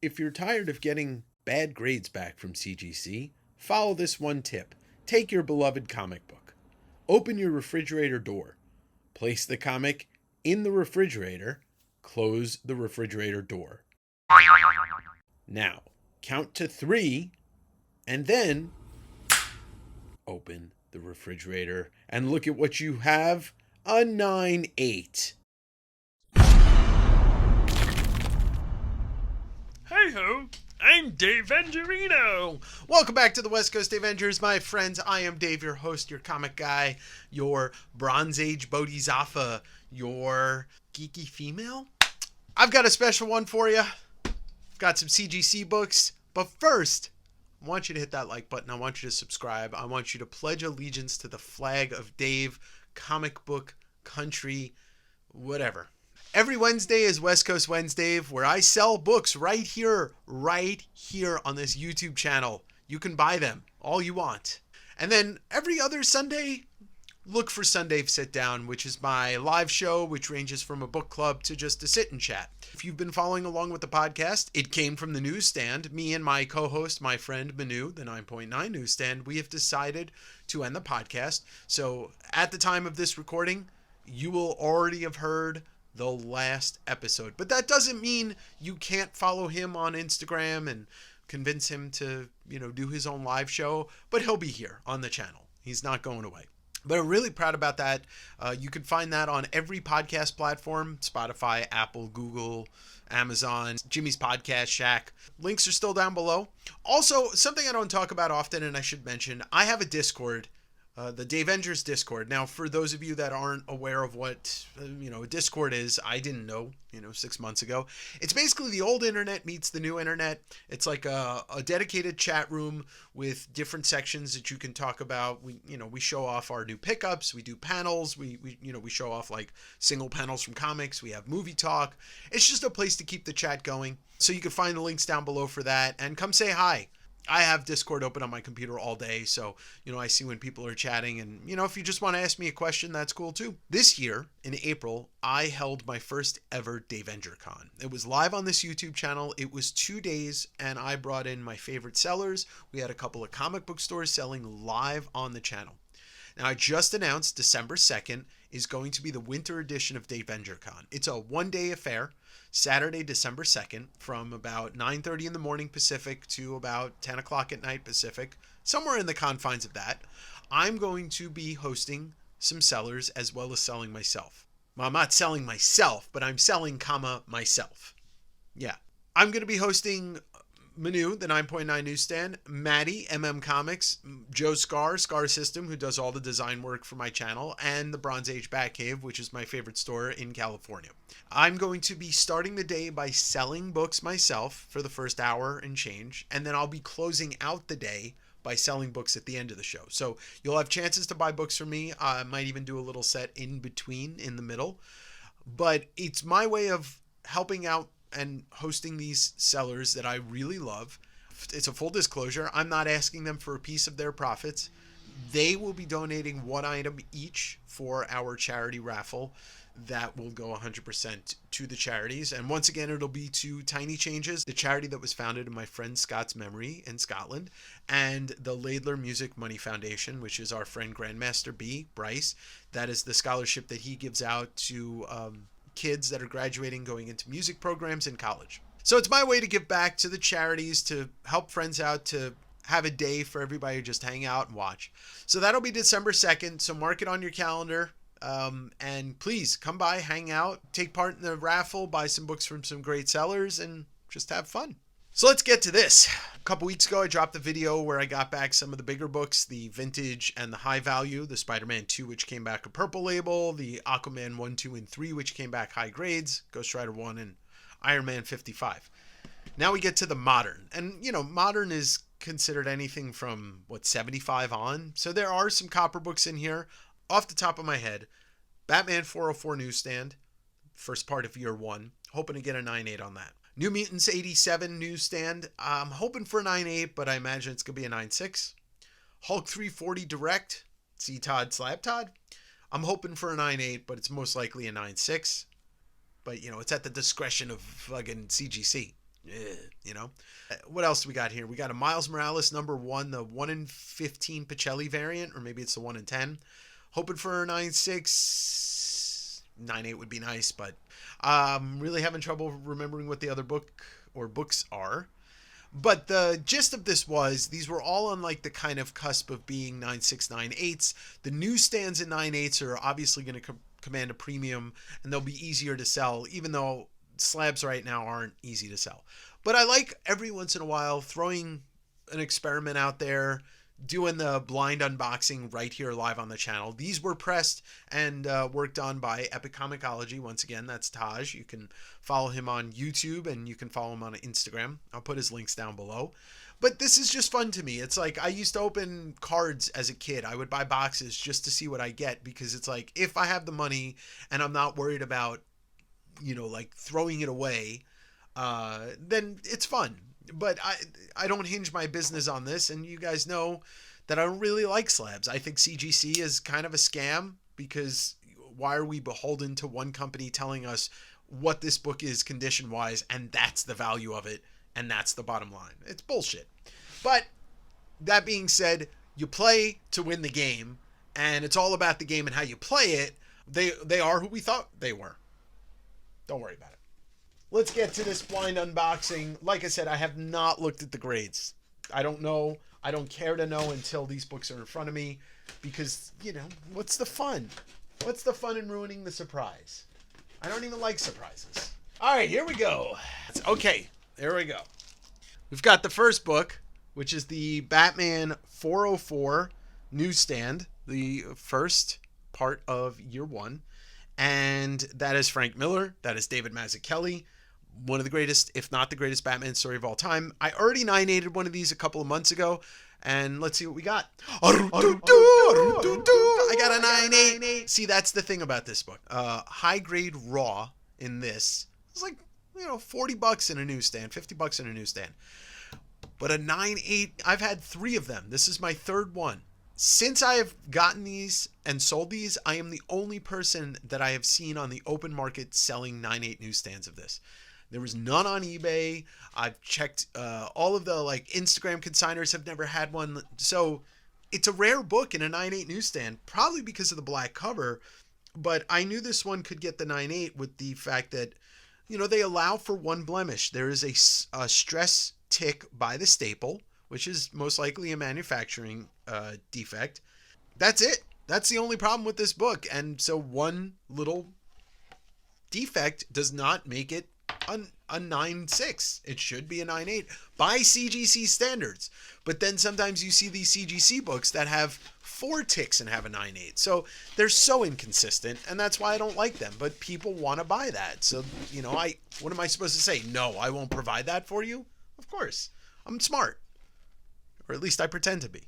if you're tired of getting bad grades back from CGC, follow this one tip. Take your beloved comic book. Open your refrigerator door. Place the comic in the refrigerator. Close the refrigerator door. Now, count to 3, and then open the refrigerator and look at what you have. A 9/8. Hey-ho, I'm Davengerino. Welcome back to the West Coast Davengers, my friends. I am Dave, your host, your comic guy, your Bronze Age Bodhisattva, your geeky female. I've got a special one for you. I've got some CGC books, but first, I want you to hit that like button. I want you to subscribe. I want you to pledge allegiance to the flag of Dave, comic book, country, whatever. Every Wednesday is West Coast Wednesday, where I sell books right here on this YouTube channel. You can buy them all you want. And then every other Sunday, look for Sunday Sit Down, which is my live show, which ranges from a book club to just a sit and chat. If you've been following along with the podcast, it came from the newsstand. Me and my co-host, my friend Manu, the 9.9 newsstand, we have decided to end the podcast. So at the time of this recording, you will already have heard the last episode. But that doesn't mean you can't follow him on Instagram and convince him to, do his own live show. But he'll be here on the channel. He's not going away. But I'm really proud about that. You can find that on every podcast platform: Spotify, Apple, Google, Amazon, Jimmy's Podcast Shack. Links are still down below. Also, something I don't talk about often, and I should mention, I have a Discord, the Davengers Discord. Now, for those of you that aren't aware of what, a Discord is, I didn't know, 6 months ago. It's basically the old internet meets the new internet. It's like a dedicated chat room with different sections that you can talk about. We show off our new pickups. We do panels. We show off like single panels from comics. We have movie talk. It's just a place to keep the chat going. So you can find the links down below for that, and come say hi. I have Discord open on my computer all day, so, I see when people are chatting, and, if you just want to ask me a question, that's cool too. This year, in April, I held my first ever Deenercon. It was live on this YouTube channel. It was 2 days, and I brought in my favorite sellers. We had a couple of comic book stores selling live on the channel. Now, I just announced December 2nd is going to be the winter edition of Deenercon. It's a one-day affair. Saturday, December 2nd, from about 9:30 in the morning Pacific to about 10 o'clock at night Pacific, somewhere in the confines of that, I'm going to be hosting some sellers as well as selling myself. Well, I'm not selling myself, but I'm selling, myself. Yeah. I'm going to be hosting Manu, the 9.9 newsstand, Maddie, Comics, Joe Scar System, who does all the design work for my channel, and the Bronze Age Batcave, which is my favorite store in California. I'm going to be starting the day by selling books myself for the first hour and change, and then I'll be closing out the day by selling books at the end of the show. So you'll have chances to buy books from me. I might even do a little set in between, in the middle. But it's my way of helping out and hosting these sellers that I really love. It's a full disclosure. I'm not asking them for a piece of their profits. They will be donating one item each for our charity raffle that will go 100% to the charities. And once again, it'll be to Tiny Changes, the charity that was founded in my friend Scott's memory in Scotland, and the Laidler Music Money Foundation, which is our friend Grandmaster B, Bryce. That is the scholarship that he gives out to kids that are graduating, going into music programs in college. So it's my way to give back to the charities, to help friends out, to have a day for everybody to just hang out and watch. So that'll be December 2nd. So mark it on your calendar. And please come by, hang out, take part in the raffle, buy some books from some great sellers, and just have fun. So let's get to this. A couple weeks ago, I dropped a video where I got back some of the bigger books, the vintage and the high value, the Spider-Man 2, which came back a purple label, the Aquaman 1, 2, and 3, which came back high grades, Ghost Rider 1, and Iron Man 55. Now we get to the modern. And, modern is considered anything from, 75 on? So there are some copper books in here. Off the top of my head, Batman 404 newsstand, first part of year 1, hoping to get a 9.8 on that. New Mutants 87 newsstand, I'm hoping for a 9.8, but I imagine it's going to be a 9.6. Hulk 340 direct, see Todd Slap Todd, I'm hoping for a 9.8, but it's most likely a 9.6. But, it's at the discretion of fucking CGC. You know? What else do we got here? We got a Miles Morales #1, the 1 in 15 Pacelli variant, or maybe it's the 1 in 10. Hoping for a 9.6. 9.8 would be nice, but really having trouble remembering what the other book or books are. But the gist of this was these were all on like the kind of cusp of being 9.6, 9.8s. The newsstands in 9.8s are obviously going to command a premium, and they'll be easier to sell, even though slabs right now aren't easy to sell. But I like every once in a while throwing an experiment out there, doing the blind unboxing right here live on the channel. These were pressed and worked on by Epic Comicology. Once again, that's Taj. You can follow him on YouTube and you can follow him on Instagram. I'll put his links down below. But this is just fun to me. It's like I used to open cards as a kid. I would buy boxes just to see what I get, because it's like if I have the money and I'm not worried about, like throwing it away, then it's fun. But I don't hinge my business on this, and you guys know that I don't really like slabs. I think CGC is kind of a scam, because why are we beholden to one company telling us what this book is condition-wise, and that's the value of it, and that's the bottom line? It's bullshit. But that being said, you play to win the game, and it's all about the game and how you play it. They are who we thought they were. Don't worry about it. Let's get to this blind unboxing. Like I said, I have not looked at the grades. I don't know. I don't care to know until these books are in front of me, because, what's the fun? What's the fun in ruining the surprise? I don't even like surprises. All right, here we go. Okay, there we go. We've got the first book, which is the Batman 404 newsstand, the first part of year 1. And that is Frank Miller. That is David Mazzucchelli. One of the greatest, if not the greatest, Batman story of all time. I already 9.8'd one of these a couple of months ago, and let's see what we got. I got a 9.8. See, that's the thing about this book. High grade raw in this. It's like, $40 in a newsstand, $50 in a newsstand. But a 9.8, I've had 3 of them. This is my 3rd one. Since I have gotten these and sold these, I am the only person that I have seen on the open market selling 9.8 newsstands of this. There was none on eBay. I've checked all of the Instagram consigners have never had one. So it's a rare book in a 9.8 newsstand, probably because of the black cover. But I knew this one could get the 9.8 with the fact that, they allow for one blemish. There is a stress tick by the staple, which is most likely a manufacturing defect. That's it. That's the only problem with this book. And so one little defect does not make it a 9.6. It should be a 9.8 by CGC standards. But then sometimes you see these CGC books that have 4 ticks and have a 9.8. So they're so inconsistent, and that's why I don't like them. But people want to buy that. So, what am I supposed to say? No, I won't provide that for you? Of course. I'm smart. Or at least I pretend to be.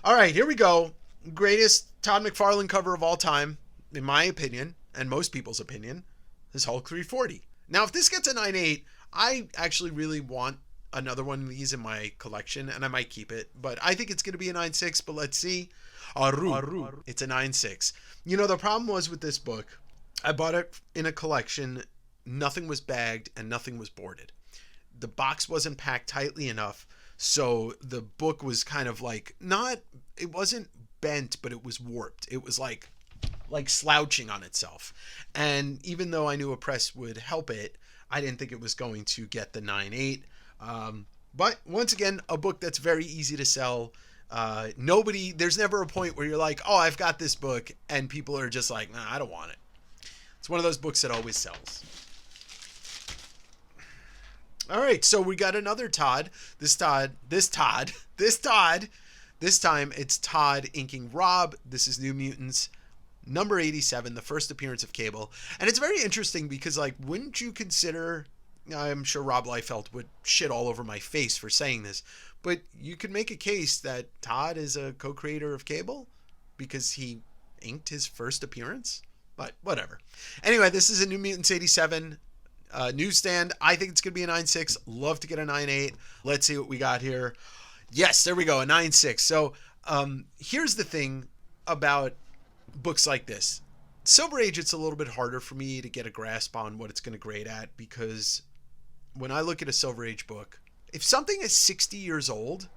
All right, here we go. Greatest Todd McFarlane cover of all time, in my opinion, and most people's opinion, is Hulk 340. Now, if this gets a 9.8, I actually really want another one of these in my collection, and I might keep it. But I think it's going to be a 9.6, but let's see. Aru. It's a 9.6. The problem was with this book, I bought it in a collection. Nothing was bagged and nothing was boarded. The box wasn't packed tightly enough. So the book was kind of it wasn't bent, but it was warped. It was like slouching on itself. And even though I knew a press would help it, I didn't think it was going to get the 9.8. But once again, a book that's very easy to sell. There's never a point where you're like, oh, I've got this book, and people are just like, nah, I don't want it. It's one of those books that always sells. All right, so we got another Todd. This time it's Todd inking Rob. This is New Mutants number 87, the first appearance of Cable. And it's very interesting because, wouldn't you consider, I'm sure Rob Liefeld would shit all over my face for saying this, but you could make a case that Todd is a co-creator of Cable because he inked his first appearance. But whatever. Anyway, this is a New Mutants 87 newsstand. I think it's going to be a 9.6. Love to get a 9.8. Let's see what we got here. Yes, there we go, a 9.6. So here's the thing about books like this. Silver Age, it's a little bit harder for me to get a grasp on what it's going to grade at because when I look at a Silver Age book, if something is 60 years old,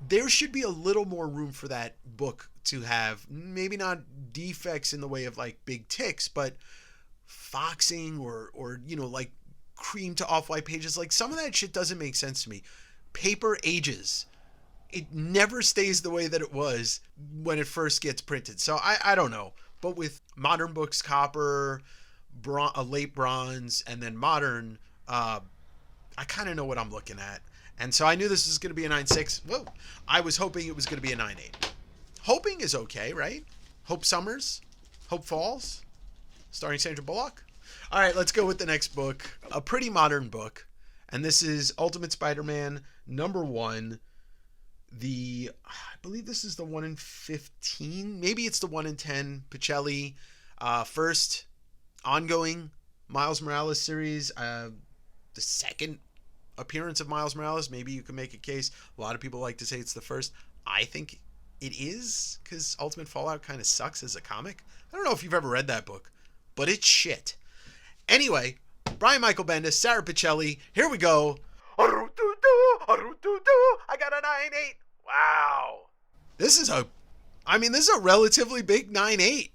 there should be a little more room for that book to have maybe not defects in the way of like big ticks, but foxing or like cream to off-white pages. Like some of that shit doesn't make sense to me. Paper ages. It never stays the way that it was when it first gets printed. So I don't know. But with modern books, copper, late bronze, and then modern, I kind of know what I'm looking at. And so I knew this was going to be a 9.6. Whoa. I was hoping it was going to be a 9.8. Hoping is okay, right? Hope Summers. Hope Falls. Starring Sandra Bullock. All right, let's go with the next book. A pretty modern book. And this is Ultimate Spider-Man #1. I believe this is the 1 in 15. Maybe it's the 1 in 10 Pacelli. First ongoing Miles Morales series. The second appearance of Miles Morales. Maybe you can make a case. A lot of people like to say it's the first. I think it is, because Ultimate Fallout kind of sucks as a comic. I don't know if you've ever read that book, but it's shit. Anyway, Brian Michael Bendis, Sarah Pacelli. Here we go. I got a 9.8. Wow. This is a relatively big 9.8.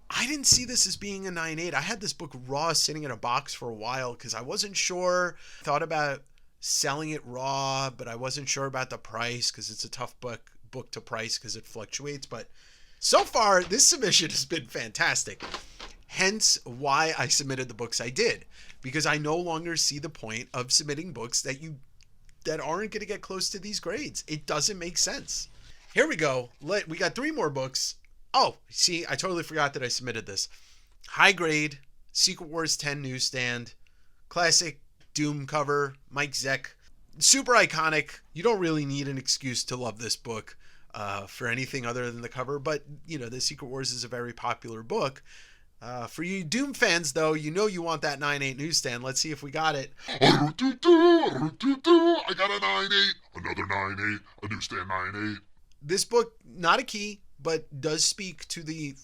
I didn't see this as being a 9.8. I had this book raw sitting in a box for a while because I wasn't sure. Thought about selling it raw, but I wasn't sure about the price because it's a tough book to price because it fluctuates. But so far, this submission has been fantastic. Hence why I submitted the books I did, because I no longer see the point of submitting books that aren't going to get close to these grades. It doesn't make sense. Here we go. We got 3 more books. Oh, see, I totally forgot that I submitted this. High grade, Secret Wars 10 newsstand, classic Doom cover, Mike Zeck. Super iconic. You don't really need an excuse to love this book for anything other than the cover, but the Secret Wars is a very popular book. For you Doom fans, though, you want that 9.8 newsstand. Let's see if we got it. I got a 9.8, another 9.8, a newsstand 9.8. This book, not a key, but does speak to the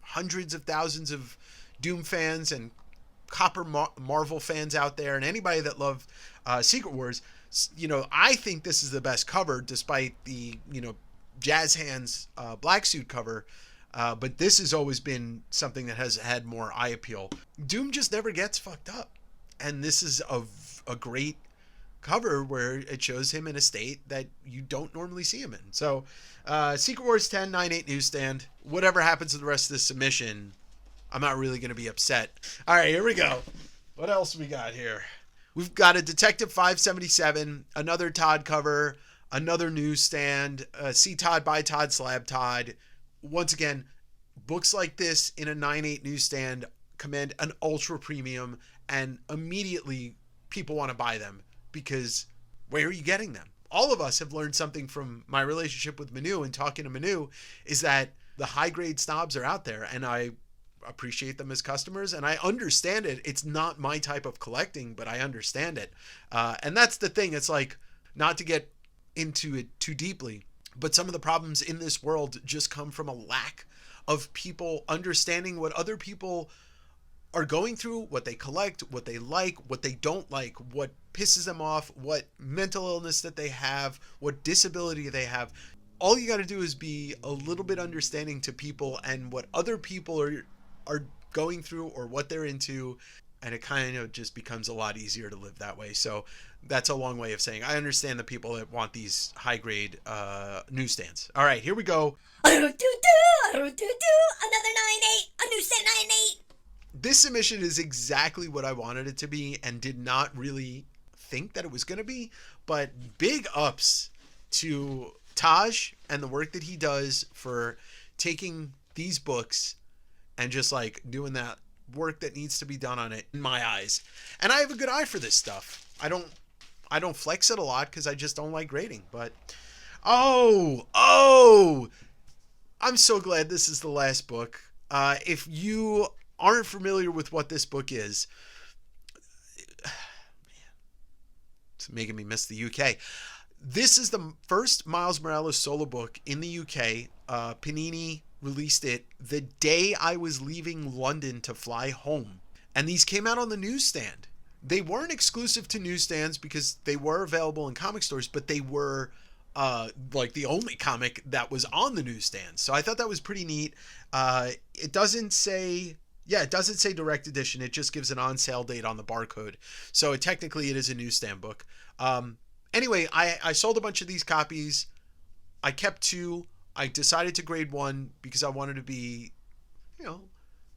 hundreds of thousands of Doom fans and Copper Marvel fans out there, and anybody that love Secret Wars. I think this is the best cover, despite the Jazz Hands black suit cover. But this has always been something that has had more eye appeal. Doom just never gets fucked up. And this is a great cover where it shows him in a state that you don't normally see him in. So, Secret Wars 10, 9.8 newsstand. Whatever happens to the rest of this submission, I'm not really going to be upset. All right, here we go. What else we got here? We've got a Detective 577, another Todd cover, another newsstand, See Todd, Buy Todd, Slab Todd. Once again, books like this in a 9.8 newsstand command an ultra premium, and immediately people want to buy them because where are you getting them? All of us have learned something from my relationship with Manu and talking to Manu, is that the high grade snobs are out there, and I appreciate them as customers, and I understand it. It's not my type of collecting, but I understand it. And that's the thing. It's like, not to get into it too deeply, but some of the problems in this world just come from a lack of people understanding what other people are going through, what they collect, what they like, what they don't like, what pisses them off, what mental illness that they have, what disability they have. All you got to do is be a little bit understanding to people and what other people are going through or what they're into, and it kind of just becomes a lot easier to live that way. So that's a long way of saying I understand the people that want these high grade newsstands. All right, here we go. Another 9.8, a newsstand 9.8. This submission is exactly what I wanted it to be and did not really think that it was going to be, but big ups to Taj and the work that he does for taking these books and just like doing that work that needs to be done on it, in my eyes. And I have a good eye for this stuff. I don't flex it a lot because I just don't like grading, but I'm so glad this is the last book. If you aren't familiar with what this book is, man, it's making me miss the UK. This is the first Miles Morales solo book in the UK. Panini released it the day I was leaving London to fly home. And these came out on the newsstand. They weren't exclusive to newsstands because they were available in comic stores, but they were like the only comic that was on the newsstands. So I thought that was pretty neat. It doesn't say direct edition. It just gives an on sale date on the barcode. So technically it is a newsstand book. Anyway, I sold a bunch of these copies. I kept 2. I decided to grade 1 because I wanted to be, a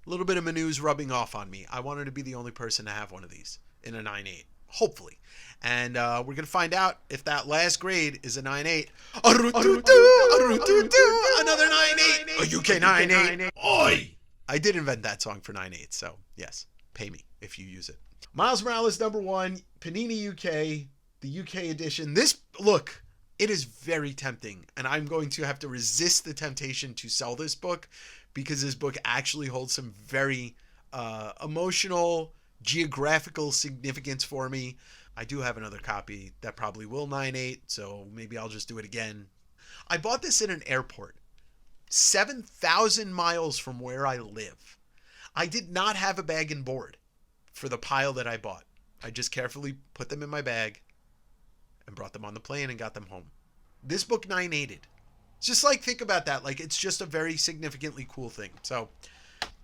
little bit of Manu's rubbing off on me. I wanted to be the only person to have one of these in a 9.8, hopefully. And we're going to find out if that last grade is a 9.8. Another 9.8. A UK 9.8. Oi! I did invent that song for 9.8, so yes, pay me if you use it. Miles Morales #1, Panini UK, the UK edition. Look, it is very tempting, and I'm going to have to resist the temptation to sell this book because this book actually holds some very emotional, geographical significance for me. I do have another copy that probably will 9.8, so maybe I'll just do it again. I bought this in an airport, 7,000 miles from where I live. I did not have a bag and board for the pile that I bought. I just carefully put them in my bag and brought them on the plane and got them home. This book 9.8'd. Just think about that. It's just a very significantly cool thing. So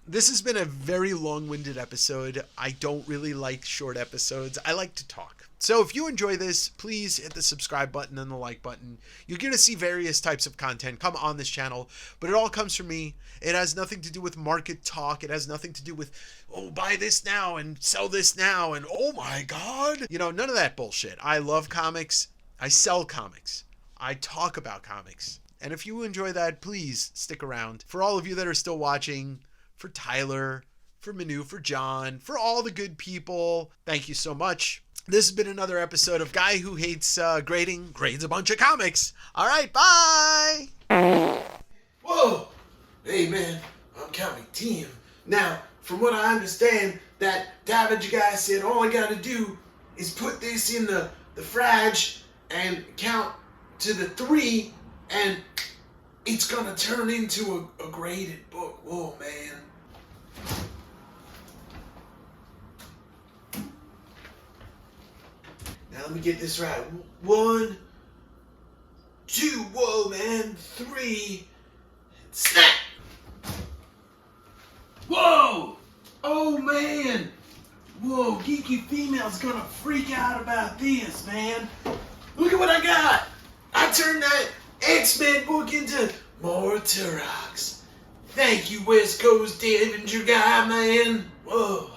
this has been a very long-winded episode. I don't really like short episodes. I like to talk. So if you enjoy this, please hit the subscribe button and the like button. You're going to see various types of content come on this channel, but it all comes from me. It has nothing to do with market talk. It has nothing to do with, buy this now and sell this now and oh my God. None of that bullshit. I love comics. I sell comics. I talk about comics. And if you enjoy that, please stick around. For all of you that are still watching, for Tyler, for Manu, for John, for all the good people, thank you so much. This has been another episode of Guy Who Hates Grading, Grades a Bunch of Comics. All right, bye! Whoa! Hey, man, I'm Comic Team. Now, from what I understand, that Davengers guy said all I gotta do is put this in the fridge and count to the 3, and it's gonna turn into a graded book. Whoa, man. Now let me get this right. 1, 2, whoa, man, 3, snap! Whoa! Oh, man! Whoa, Geeky Female's gonna freak out about this, man. Look at what I got! I turned that X-Men book into more Turok. Thank you, West Coast Davenger guy, man. Whoa.